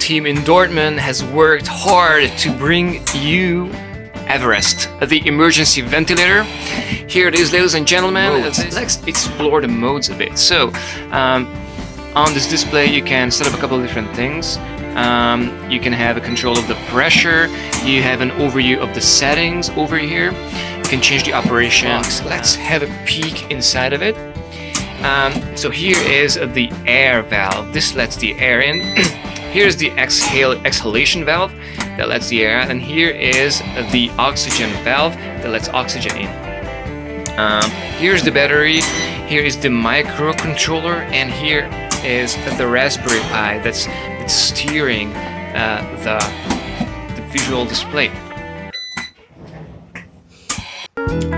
team in Dortmund has worked hard to bring you EVEREST, the emergency ventilator. Here it is, ladies and gentlemen. Let's explore the modes a bit. So, on this display you can set up a couple of different things. You can have a control of the pressure. You have an overview of the settings over here. You can change the operations. Let's have a peek inside of it. So here is the air valve. This lets the air in. Here's the exhalation valve that lets the air out, and here is the oxygen valve that lets oxygen in. Here's the battery. Here is the microcontroller, and here is the Raspberry Pi that's steering the visual display.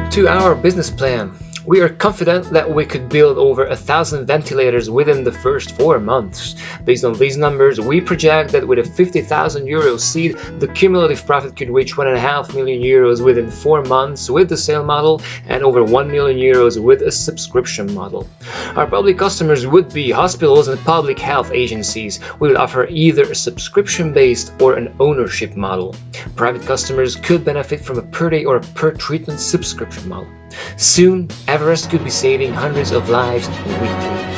To our business plan. We are confident that we could build over 1,000 ventilators within the first 4 months. Based on these numbers, we project that with a 50,000 euro seed, the cumulative profit could reach 1.5 million euros within 4 months with the sale model and over 1 million euros with a subscription model. Our public customers would be hospitals and public health agencies. We would offer either a subscription-based or an ownership model. Private customers could benefit from a per-day or a per-treatment subscription model. Soon, EVEREST could be saving hundreds of lives weekly.